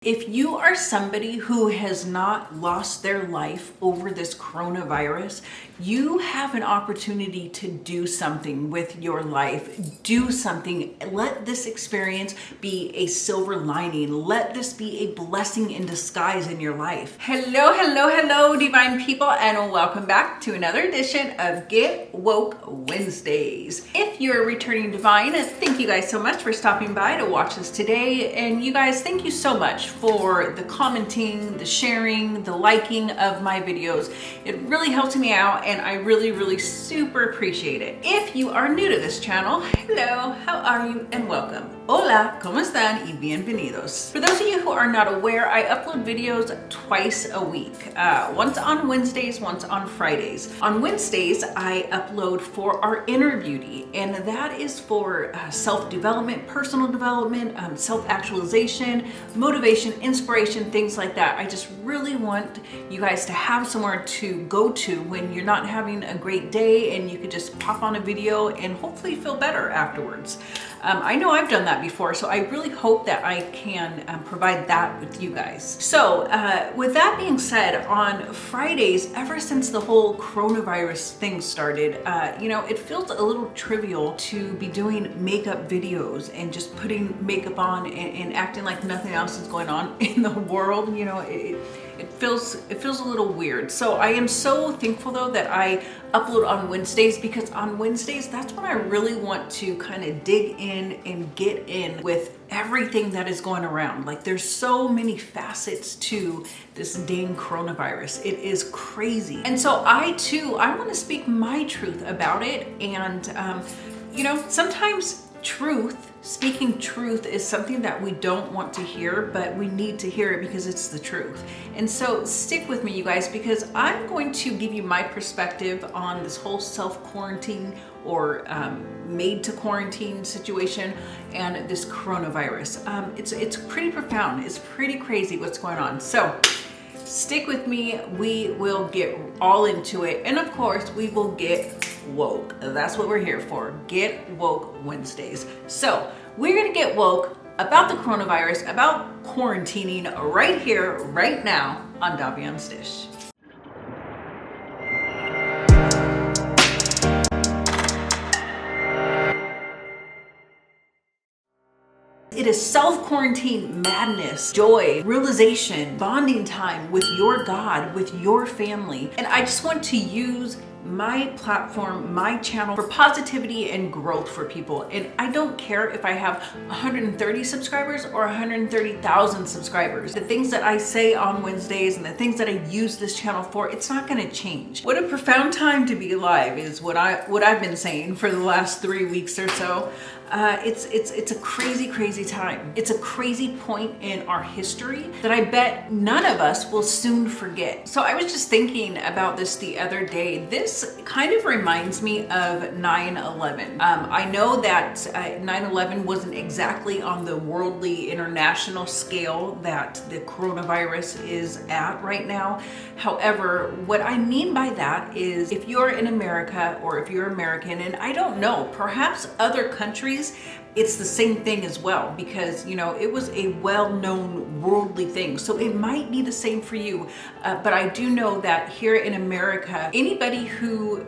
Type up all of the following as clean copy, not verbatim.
If you are somebody who has not lost their life over this coronavirus, you have an opportunity to do something with your life. Do something. Let this experience be a silver lining. Let this be a blessing in disguise in your life. Hello, hello, hello, divine people, and welcome back to another edition of Get Woke Wednesdays. If you're a returning divine, thank you guys so much for stopping by to watch us today. And you guys, thank you so much for the commenting, the sharing, the liking of my videos. It really helps me out and I really super appreciate it. If you are new to this channel, hello, how are you and welcome. Hola, ¿cómo están? Y bienvenidos. For those of you who are not aware, I upload videos twice a week. Once on Wednesdays, once on Fridays. On Wednesdays, I upload for our inner beauty, and that is for self-development, personal development, self-actualization, motivation, inspiration, things like that. I just really want you guys to have somewhere to go to when you're not having a great day, and you could just pop on a video and hopefully feel better afterwards. I know I've done that before, so I really hope that I can provide that with you guys. So with that being said, on Fridays, ever since the whole coronavirus thing started, it feels a little trivial to be doing makeup videos and just putting makeup on and acting like nothing else is going on in the world. It feels a little weird. So I am so thankful though that I upload on Wednesdays, because on Wednesdays, that's when I really want to kind of dig in and get in with everything that is going around. Like, there's so many facets to this dang coronavirus. It is crazy. And so I want to speak my truth about it. And, sometimes speaking truth is something that we don't want to hear, but we need to hear it because it's the truth. And so stick with me, you guys, because I'm going to give you my perspective on this whole self-quarantine or made to quarantine situation and this coronavirus. It's pretty profound. It's pretty crazy what's going on. So stick with me. We will get all into it. And of course, we will get woke. That's what we're here for. Get Woke Wednesdays. So we're going to get woke about the coronavirus, about quarantining right here, right now on Davian's Dish. It is self-quarantine madness, joy, realization, bonding time with your God, with your family. And I just want to use my platform, my channel for positivity and growth for people. And I don't care if I have 130 subscribers or 130,000 subscribers. The things that I say on Wednesdays and the things that I use this channel for, it's not going to change. What a profound time to be alive is what I've been saying for the last 3 weeks or so. It's a crazy time. It's a crazy point in our history that I bet none of us will soon forget. So I was just thinking about this the other day. This kind of reminds me of 9/11. I know that 9/11 wasn't exactly on the worldly international scale that the coronavirus is at right now. However, what I mean by that is, if you're in America or if you're American, and I don't know, perhaps other countries, it's the same thing as well, because it was a well-known worldly thing, so it might be the same for you, but I do know that here in America, anybody who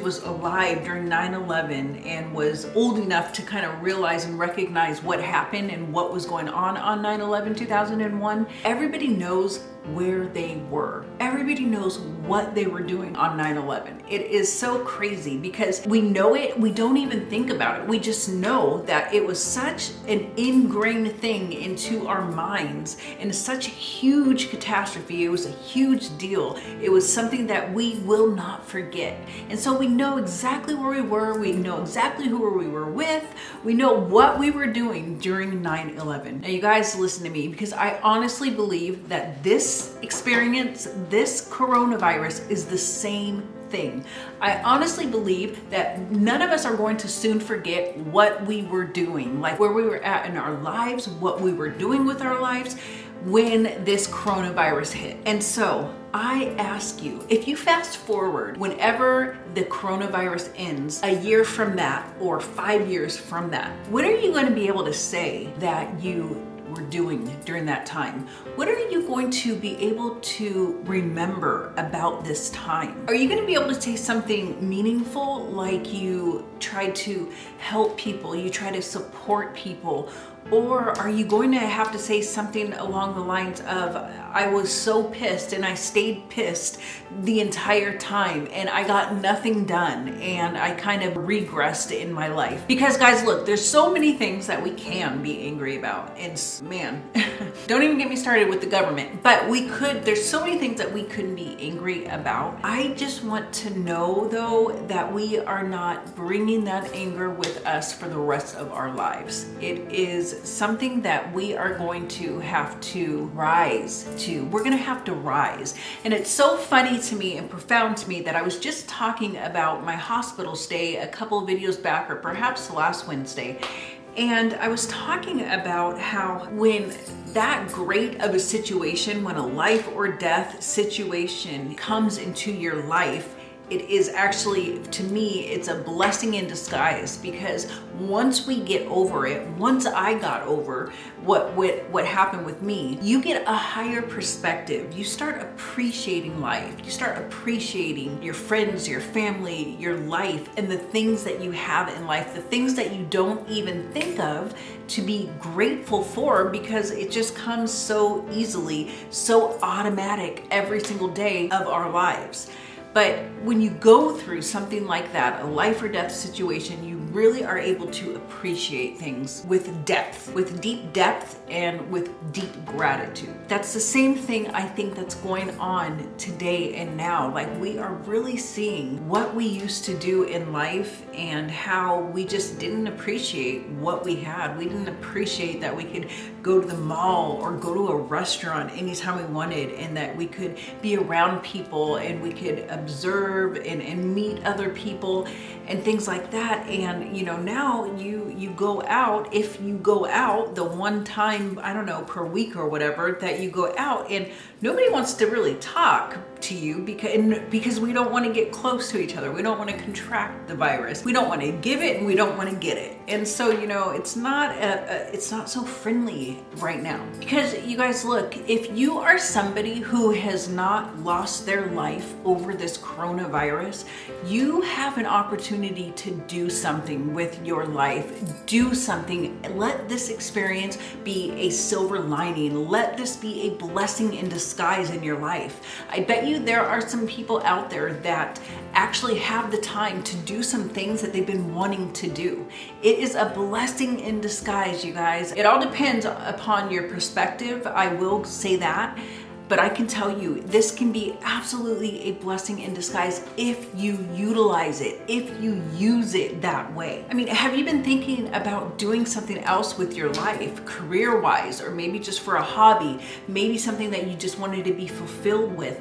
was alive during 9/11 and was old enough to kind of realize and recognize what happened and what was going on 9/11 2001, everybody knows where they were. Everybody knows what they were doing on 9/11. It is so crazy because we know it, we don't even think about it. We just know that it was such an ingrained thing into our minds and such a huge catastrophe. It was a huge deal. It was something that we will not forget. And so we know exactly where we were. We know exactly who we were with. We know what we were doing during 9/11. Now you guys listen to me, because I honestly believe that this experience, this coronavirus, is the same thing. I honestly believe that none of us are going to soon forget what we were doing, like where we were at in our lives, what we were doing with our lives when this coronavirus hit. And so I ask you, if you fast forward whenever the coronavirus ends, a year from that or 5 years from that, when are you going to be able to say that you were doing during that time? What are you going to be able to remember about this time? Are you going to be able to say something meaningful, like you try to help people, you try to support people? Or are you going to have to say something along the lines of, I was so pissed and I stayed pissed the entire time and I got nothing done and I kind of regressed in my life? Because guys, look, there's so many things that we can be angry about. And man, don't even get me started with the government, but there's so many things that we couldn't be angry about. I just want to know though that we are not bringing that anger with us for the rest of our lives. It is something that we are going to have to rise to. We're going to have to rise. And it's so funny to me and profound to me that I was just talking about my hospital stay a couple of videos back, or perhaps last Wednesday. And I was talking about how when that great of a situation, when a life or death situation comes into your life, it is actually, to me, it's a blessing in disguise, because once we get over it, once I got over what happened with me, you get a higher perspective. You start appreciating life. You start appreciating your friends, your family, your life, and the things that you have in life, the things that you don't even think of to be grateful for, because it just comes so easily, so automatic every single day of our lives. But when you go through something like that, a life or death situation, you really are able to appreciate things with depth, with deep depth and with deep gratitude. That's the same thing I think that's going on today and now. Like, we are really seeing what we used to do in life and how we just didn't appreciate what we had. We didn't appreciate that we could go to the mall or go to a restaurant anytime we wanted, and that we could be around people and we could observe and meet other people and things like that. And now you go out, if you go out the one time, I don't know, per week or whatever that you go out, and nobody wants to really talk to you because we don't want to get close to each other. We don't want to contract the virus. We don't want to give it and we don't want to get it. And so, it's not so friendly right now. Because you guys, look, if you are somebody who has not lost their life over this coronavirus, you have an opportunity to do something with your life. Do something. Let this experience be a silver lining. Let this be a blessing in disguise in your life. I bet you there are some people out there that actually have the time to do some things that they've been wanting to do. It is a blessing in disguise, you guys. It all depends upon your perspective, I will say that. But I can tell you, this can be absolutely a blessing in disguise if you utilize it, if you use it that way. I mean, have you been thinking about doing something else with your life, career-wise, or maybe just for a hobby, maybe something that you just wanted to be fulfilled with?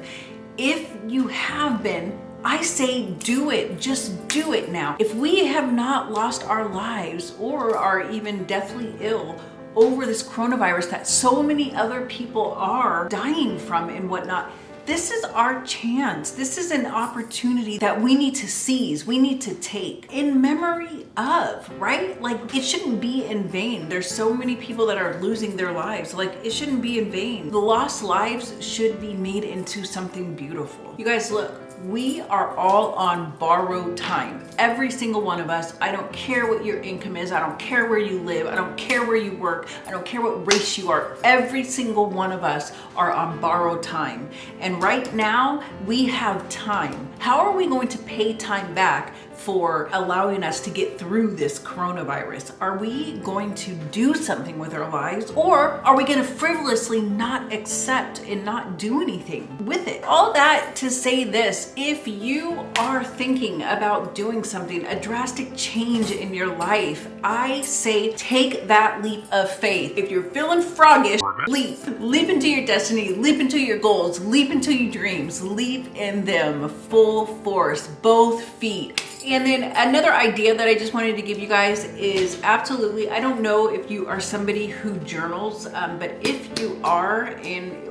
If you have been, I say do it. Just do it now. If we have not lost our lives or are even deathly ill over this coronavirus that so many other people are dying from and whatnot, this is our chance. This is an opportunity that we need to seize. We need to take in memory of, right? Like, it shouldn't be in vain. There's so many people that are losing their lives. Like, it shouldn't be in vain. The lost lives should be made into something beautiful. You guys, look, we are all on borrowed time. Every single one of us. I don't care what your income is. I don't care where you live. I don't care where you work. I don't care what race you are. Every single one of us are on borrowed time. And right now, we have time. How are we going to pay time back for allowing us to get through this coronavirus? Are we going to do something with our lives, or are we going to frivolously not accept and not do anything with it? All that to say this: if you are thinking about doing something, a drastic change in your life, I say take that leap of faith. If you're feeling froggish, leap into your destiny, leap into your goals, leap into your dreams, leap in them full force, both feet. And then another idea that I just wanted to give you guys is absolutely, I don't know if you are somebody who journals, but if you are,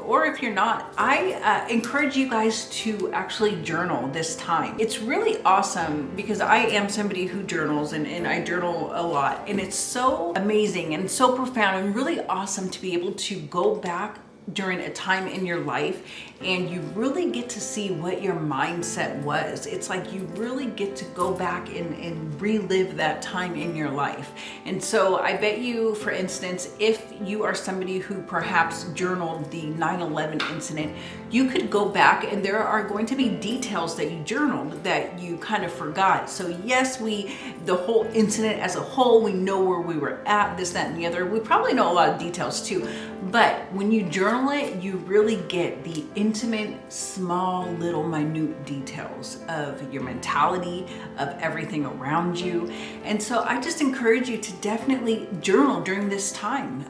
or if you're not, I encourage you guys to actually journal this time. It's really awesome because I am somebody who journals and I journal a lot, and it's so amazing and so profound and really awesome to be able to go back during a time in your life and you really get to see what your mindset was. It's like you really get to go back and relive that time in your life. And so I bet you, for instance, if you are somebody who perhaps journaled the 9/11 incident, you could go back and there are going to be details that you journaled that you kind of forgot. So yes, the whole incident as a whole, we know where we were at, this, that, and the other. We probably know a lot of details too. But when you journal it, you really get the intimate, small, little, minute details of your mentality, of everything around you. And so I just encourage you to definitely journal during this time.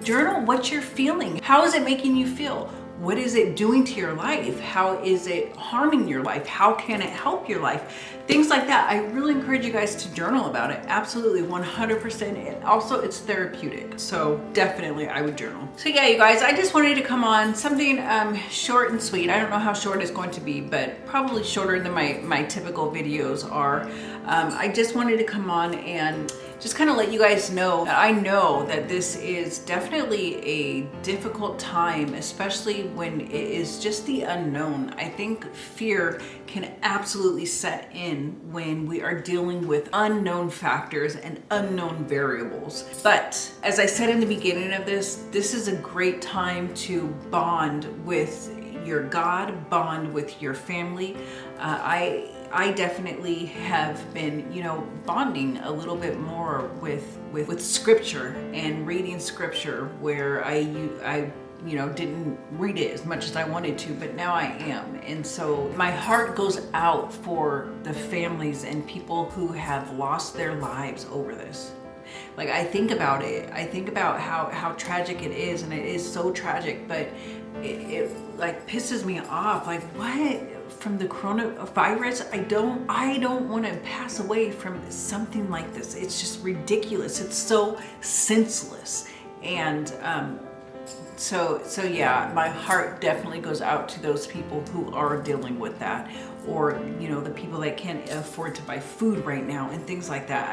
Journal what you're feeling. How is it making you feel? What is it doing to your life? How is it harming your life? How can it help your life? Things like that. I really encourage you guys to journal about it. Absolutely, 100%. And also, it's therapeutic. So definitely, I would journal. So yeah, you guys, I just wanted to come on something short and sweet. I don't know how short it's going to be, but probably shorter than my typical videos are. I just wanted to come on and just kind of let you guys know that I know that this is definitely a difficult time, especially when it is just the unknown. I think fear can absolutely set in when we are dealing with unknown factors and unknown variables. But as I said in the beginning of this is a great time to bond with your God, bond with your family. I definitely have been, bonding a little bit more with scripture and reading scripture, where I didn't read it as much as I wanted to, but now I am. And so my heart goes out for the families and people who have lost their lives over this. Like, I think about it. I think about how tragic it is, and it is so tragic, but it like pisses me off. Like, what? From the coronavirus, I don't want to pass away from something like this. It's just ridiculous. It's so senseless. And so yeah, my heart definitely goes out to those people who are dealing with that, or the people that can't afford to buy food right now and things like that.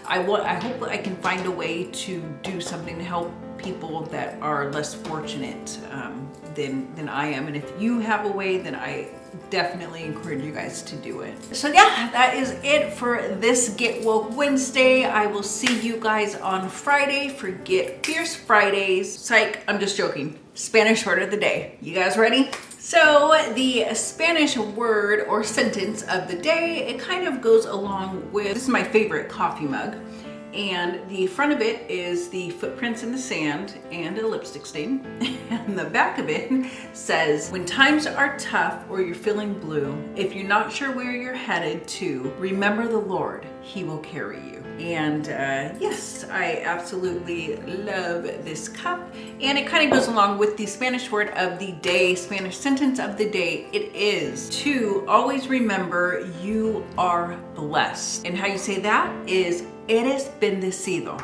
I hope I can find a way to do something to help people that are less fortunate than I am. And if you have a way, then I definitely encourage you guys to do it. So yeah, that is it for this Get Woke Wednesday. I will see you guys on Friday for Get Fierce Fridays. Psych, I'm just joking. Spanish word of the day. You guys ready? So the Spanish word or sentence of the day, it kind of goes along with, this is my favorite coffee mug. And the front of it is the footprints in the sand and a lipstick stain. And the back of it says, when times are tough or you're feeling blue, if you're not sure where you're headed to, remember the Lord, He will carry you. And yes, I absolutely love this cup. And it kind of goes along with the Spanish word of the day, Spanish sentence of the day. It is to always remember you are blessed. And how you say that is, eres bendecido.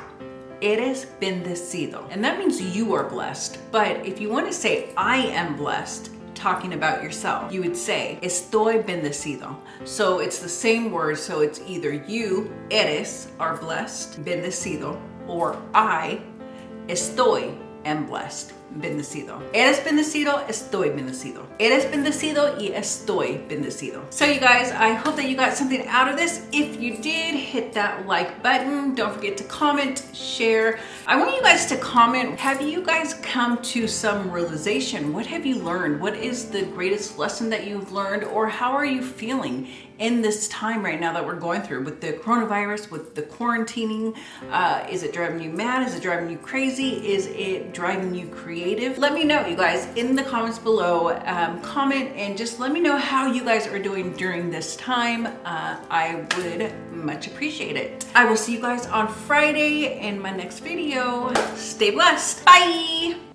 Eres bendecido. And that means you are blessed. But if you want to say I am blessed, talking about yourself, you would say estoy bendecido. So it's the same word. So it's either you, eres, are blessed, bendecido, or I, estoy, am blessed, bendecido. Eres bendecido, estoy bendecido. Eres bendecido y estoy bendecido. So you guys, I hope that you got something out of this. If you did, hit that like button. Don't forget to comment, share. I want you guys to comment, have you guys come to some realization? What have you learned? What is the greatest lesson that you've learned? Or how are you feeling in this time right now that we're going through with the coronavirus, with the quarantining? Is it driving you mad? Is it driving you crazy? Is it driving you creative? Let me know, you guys, in the comments below. Comment and just let me know how you guys are doing during this time. I would much appreciate it. I will see you guys on Friday in my next video. Stay blessed. Bye.